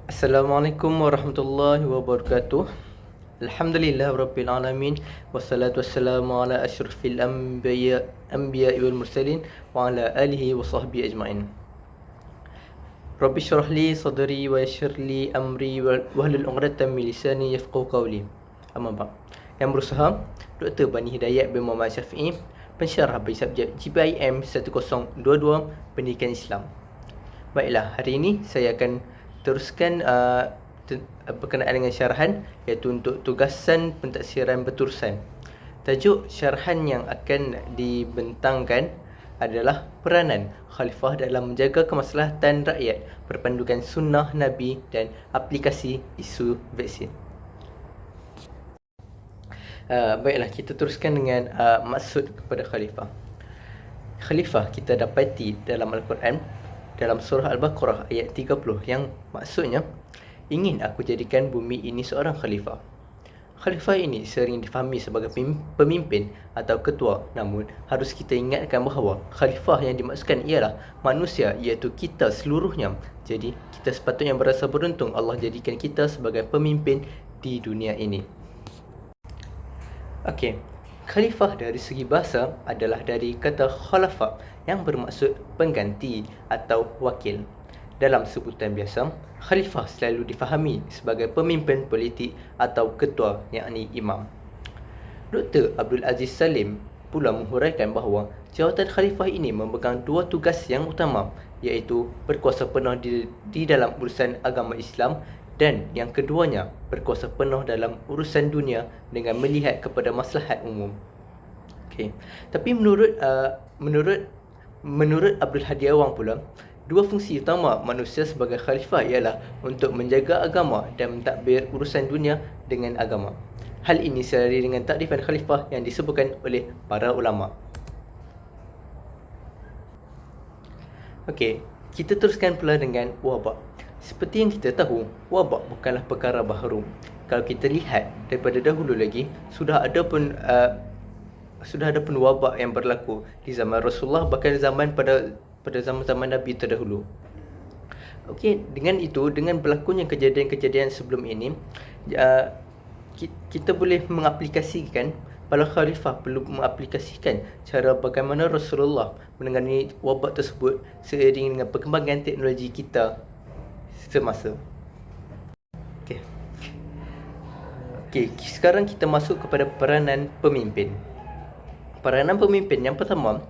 Assalamualaikum warahmatullahi wabarakatuh. Alhamdulillah rabbil alamin wassalatu wassalamu ala asyrafil anbiya wal mursalin wa ala alihi wa sahbihi ajmain. Rabbi shrah li sadri wa yassir li amri wahlul 'uqdatam min lisani yafqahu qawli. Amma ba'd. Yang berusaha Dr. Bani Hidayat bin Muhammad Syafi'i, pensyarah bagi subjek GPIM 1022 Pendidikan Islam. Baiklah, hari ini saya akan teruskan berkenaan dengan syarahan, iaitu untuk tugasan pentafsiran berterusan. Tajuk syarahan yang akan dibentangkan adalah peranan khalifah dalam menjaga kemaslahatan rakyat berpandukan sunnah Nabi dan aplikasi isu vaksin. Baiklah, kita teruskan dengan maksud kepada khalifah. Khalifah kita dapati dalam Al-Quran, dalam surah Al-Baqarah ayat 30, yang maksudnya, ingin aku jadikan bumi ini seorang khalifah. Khalifah ini sering difahami sebagai pemimpin atau ketua, namun harus kita ingatkan bahawa khalifah yang dimaksudkan ialah manusia, iaitu kita seluruhnya. Jadi kita sepatutnya berasa beruntung Allah jadikan kita sebagai pemimpin di dunia ini. Okey, khalifah dari segi bahasa adalah dari kata khalafa yang bermaksud pengganti atau wakil. Dalam sebutan biasa, khalifah selalu difahami sebagai pemimpin politik atau ketua, yakni imam. Dr. Abdul Aziz Salim pula menghuraikan bahawa jawatan khalifah ini memegang dua tugas yang utama, iaitu berkuasa penuh di dalam urusan agama Islam, dan yang keduanya berkuasa penuh dalam urusan dunia dengan melihat kepada maslahat umum. Okey. Tapi menurut Abdul Hadi Awang pula, dua fungsi utama manusia sebagai khalifah ialah untuk menjaga agama dan mentadbir urusan dunia dengan agama. Hal ini selari dengan takrifan khalifah yang disebutkan oleh para ulama. Okey, kita teruskan pula dengan wabak. Seperti yang kita tahu, wabak bukanlah perkara baharu. Kalau kita lihat daripada dahulu lagi, sudah ada pun wabak yang berlaku di zaman Rasulullah, bahkan pada zaman-zaman Nabi terdahulu. Okey, dengan itu, dengan berlakunya kejadian-kejadian sebelum ini, kita boleh mengaplikasikan, para khalifah perlu mengaplikasikan cara bagaimana Rasulullah menangani wabak tersebut seiring dengan perkembangan teknologi kita semasa. Okey, sekarang kita masuk kepada peranan pemimpin. Peranan pemimpin yang pertama,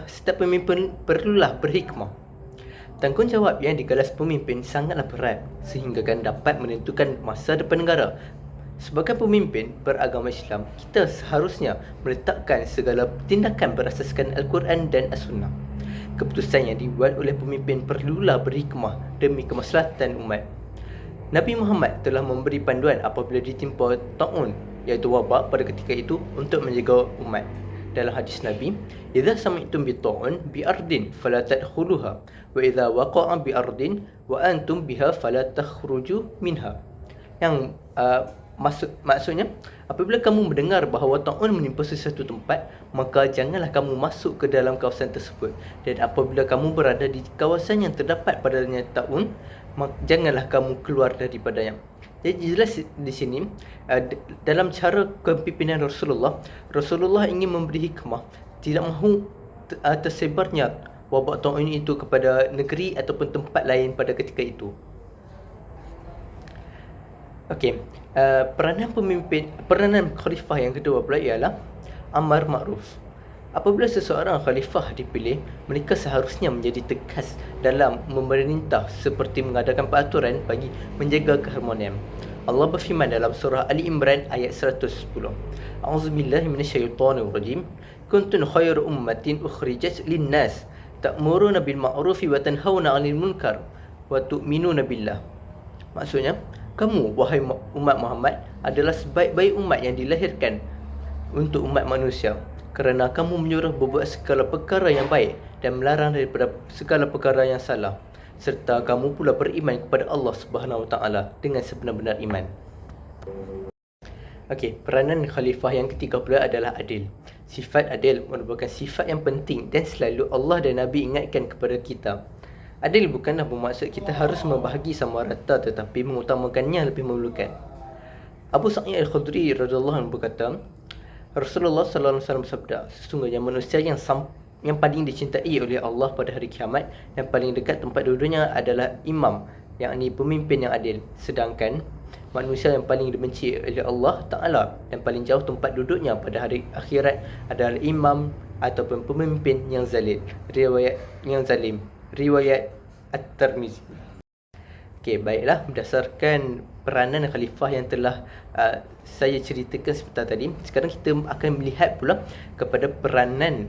setiap pemimpin perlulah berhikmah. Tanggungjawab yang digalas pemimpin sangatlah berat sehingga kan dapat menentukan masa depan negara. Sebagai pemimpin beragama Islam, kita seharusnya meletakkan segala tindakan berasaskan Al-Quran dan As-Sunnah. Keputusan yang dibuat oleh pemimpin perlulah berhikmah demi kemaslahatan umat. Nabi Muhammad telah memberi panduan apabila ditimpa ta'un, iaitu wabak pada ketika itu, untuk menjaga umat. Dalam hadis Nabi, "Idza sami'tum bi ta'un bi ardin fala tadkhuluha wa idza waqa'a bi ardin wa antum biha fala takhruju minha." Yang maksudnya, apabila kamu mendengar bahawa ta'un menimpa sesuatu tempat, maka janganlah kamu masuk ke dalam kawasan tersebut. Dan apabila kamu berada di kawasan yang terdapat padanya ta'un, janganlah kamu keluar daripadanya. Jadi jelas di sini, dalam cara kepimpinan Rasulullah ingin memberi hikmah, tidak mahu tersebarnya wabak ta'un itu kepada negeri ataupun tempat lain pada ketika itu. Okey, peranan khalifah yang kedua pula ialah amar makruf. Apabila seseorang khalifah dipilih, mereka seharusnya menjadi tegas dalam memerintah seperti mengadakan peraturan bagi menjaga keharmonian. Allah berfirman dalam surah Ali Imran ayat 110. A'udzubillahi minasyaitonirrajim. Kuntum khairu ummatin ukhrijat lin-nas ta'muruna bil ma'rufi wa tanhauna 'anil munkar wa tu'minuna billah. Maksudnya, kamu wahai umat Muhammad adalah sebaik-baik umat yang dilahirkan untuk umat manusia, kerana kamu menyuruh berbuat segala perkara yang baik dan melarang daripada segala perkara yang salah, serta kamu pula beriman kepada Allah Subhanahu Wa Taala dengan sebenar-benar iman. Okey, peranan khalifah yang ketiga pula adalah adil. Sifat adil merupakan sifat yang penting dan selalu Allah dan Nabi ingatkan kepada kita. Adil bukanlah bermaksud kita harus membahagi sama rata tetapi mengutamakannya lebih memerlukan. Abu Sa'id Al-Khudri radhiyallahu anhu berkata, Rasulullah sallallahu alaihi wasallam bersabda, sesungguhnya manusia yang paling dicintai oleh Allah pada hari kiamat dan paling dekat tempat duduknya adalah imam, yakni pemimpin yang adil. Sedangkan manusia yang paling dibenci oleh Allah Ta'ala dan paling jauh tempat duduknya pada hari akhirat adalah imam ataupun pemimpin yang zalim. Riwayat At-Tirmizi. Okey, baiklah, berdasarkan peranan khalifah yang telah saya ceritakan sebentar tadi, sekarang kita akan melihat pula kepada peranan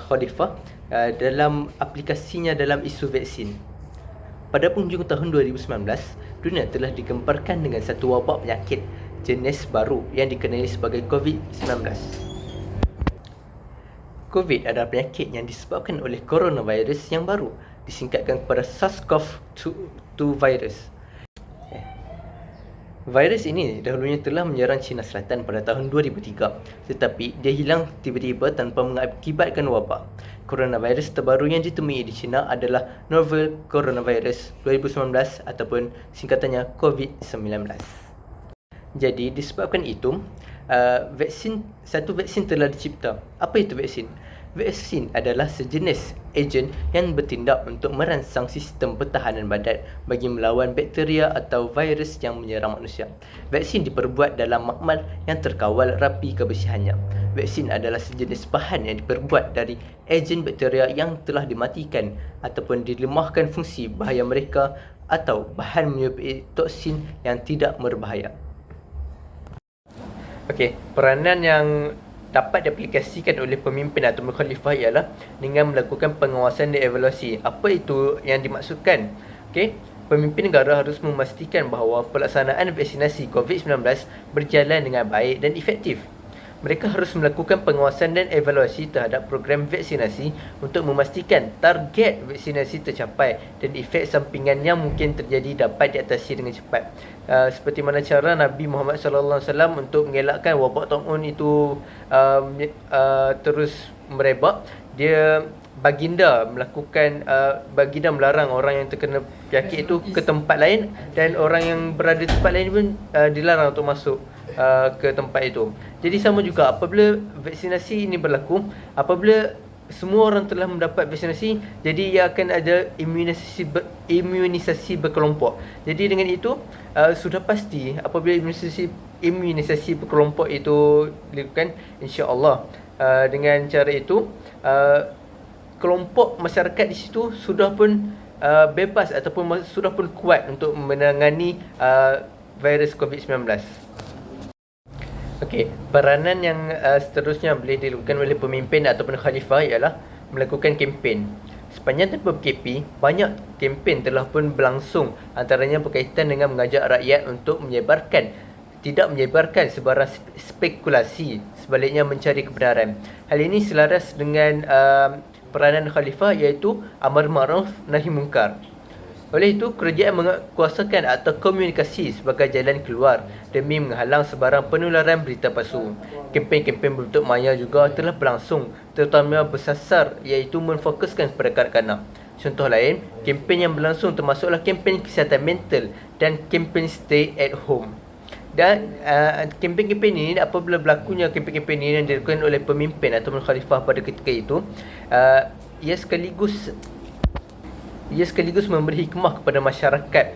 khalifah dalam aplikasinya dalam isu vaksin. Pada penghujung tahun 2019, dunia telah digemparkan dengan satu wabak penyakit jenis baru yang dikenali sebagai COVID-19. COVID adalah penyakit yang disebabkan oleh coronavirus yang baru, disingkatkan kepada SARS-CoV-2 virus. Virus ini dahulunya telah menyerang China Selatan pada tahun 2003, tetapi dia hilang tiba-tiba tanpa mengakibatkan wabak. Coronavirus terbaru yang ditemui di China adalah Novel Coronavirus 2019 ataupun singkatannya COVID-19. Jadi disebabkan itu, satu vaksin telah dicipta. Apa itu vaksin? Vaksin adalah sejenis ejen yang bertindak untuk merangsang sistem pertahanan badan bagi melawan bakteria atau virus yang menyerang manusia. Vaksin diperbuat dalam makmal yang terkawal rapi kebersihannya. Vaksin adalah sejenis bahan yang diperbuat dari ejen bakteria yang telah dimatikan ataupun dilemahkan fungsi bahaya mereka atau bahan menyerupai toksin yang tidak berbahaya. Okey, peranan yang dapat diaplikasikan oleh pemimpin atau khalifah ialah dengan melakukan pengawasan dan evaluasi. Apa itu yang dimaksudkan? Okey, pemimpin negara harus memastikan bahawa pelaksanaan vaksinasi COVID-19 berjalan dengan baik dan efektif. Mereka harus melakukan pengawasan dan evaluasi terhadap program vaksinasi untuk memastikan target vaksinasi tercapai dan efek sampingan yang mungkin terjadi dapat diatasi dengan cepat. Seperti mana cara Nabi Muhammad sallallahu alaihi wasallam untuk mengelakkan wabak taun itu terus merebak, dia baginda melarang orang yang terkena penyakit itu ke tempat lain, dan orang yang berada di tempat lain pun dilarang untuk masuk ke tempat itu. Jadi sama juga apabila vaksinasi ini berlaku, apabila semua orang telah mendapat vaksinasi, jadi ia akan ada imunisasi berkelompok. Jadi dengan itu sudah pasti apabila imunisasi berkelompok itu dilakukan, insya-Allah dengan cara itu kelompok masyarakat di situ sudah pun bebas ataupun sudah pun kuat untuk menangani virus COVID-19. Okey, peranan yang seterusnya boleh dilakukan oleh pemimpin ataupun khalifah ialah melakukan kempen. Sepanjang tanpa PKP, banyak kempen telah pun berlangsung, antaranya berkaitan dengan mengajak rakyat untuk tidak menyebarkan sebarang spekulasi, sebaliknya mencari kebenaran. Hal ini selaras dengan peranan khalifah, iaitu amar ma'ruf nahi munkar. Oleh itu, kerajaan menguasakan atau komunikasi sebagai jalan keluar demi menghalang sebarang penularan berita palsu. Kempen-kempen berbentuk maya juga telah berlangsung, terutama bersasar iaitu memfokuskan kepada kanak-kanak. Contoh lain, kempen yang berlangsung termasuklah kempen kesihatan mental dan kempen stay at home. Dan kempen-kempen ini, apabila berlakunya kempen-kempen ini yang dilakukan oleh pemimpin ataupun khalifah pada ketika itu, ia sekaligus memberi hikmah kepada masyarakat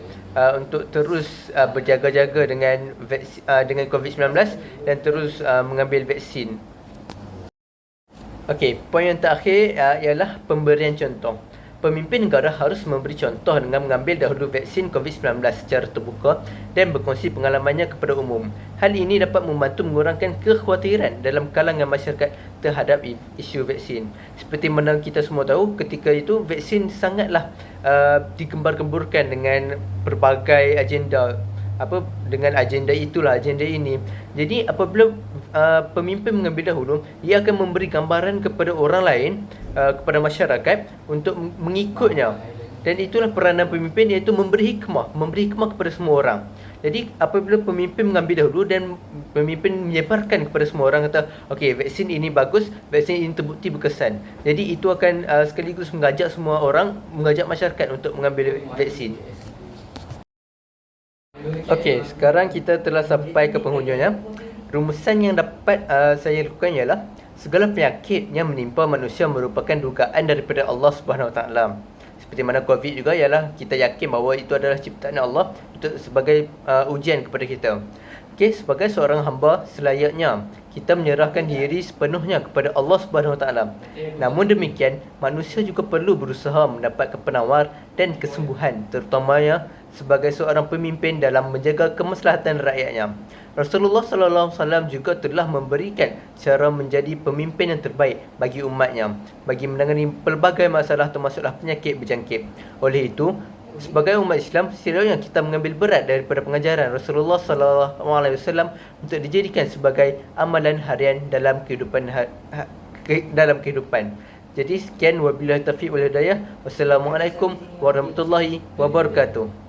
untuk terus berjaga-jaga dengan COVID-19 dan terus mengambil vaksin. Okey, poin yang terakhir ialah pemberian contoh. Pemimpin negara harus memberi contoh dengan mengambil dahulu vaksin COVID-19 secara terbuka dan berkongsi pengalamannya kepada umum. Hal ini dapat membantu mengurangkan kekhawatiran dalam kalangan masyarakat terhadap isu vaksin. Seperti mana kita semua tahu, ketika itu vaksin sangatlah digembar-gemburkan dengan berbagai agenda. Dengan agenda ini. Jadi apabila pemimpin mengambil dahulu, ia akan memberi gambaran kepada orang lain, kepada masyarakat untuk mengikutnya. Dan itulah peranan pemimpin, iaitu memberi hikmah kepada semua orang. Jadi apabila pemimpin mengambil dahulu dan pemimpin menyebarkan kepada semua orang, kata okey, vaksin ini bagus, vaksin ini terbukti berkesan. Jadi itu akan sekaligus mengajak semua orang, mengajak masyarakat untuk mengambil vaksin. Okey, sekarang kita telah sampai ke penghujungnya. Rumusan yang dapat saya lakukan ialah segala penyakit yang menimpa manusia merupakan dugaan daripada Allah Subhanahu Wa Taala. Seperti mana COVID juga, ialah kita yakin bahawa itu adalah ciptaan Allah untuk sebagai ujian kepada kita. Okey, sebagai seorang hamba, selayaknya kita menyerahkan diri sepenuhnya kepada Allah Subhanahu Wa Taala. Namun demikian, manusia juga perlu berusaha mendapatkan penawar dan kesembuhan, terutamanya sebagai seorang pemimpin dalam menjaga kemaslahatan rakyatnya. Rasulullah sallallahu alaihi wasallam juga telah memberikan cara menjadi pemimpin yang terbaik bagi umatnya, bagi menangani pelbagai masalah termasuklah penyakit berjangkit. Oleh itu, sebagai umat Islam, selayaknya kita mengambil berat daripada pengajaran Rasulullah sallallahu alaihi wasallam untuk dijadikan sebagai amalan harian dalam kehidupan Jadi sekian, wabillahi taufiq wal hidayah. Wassalamualaikum warahmatullahi wabarakatuh.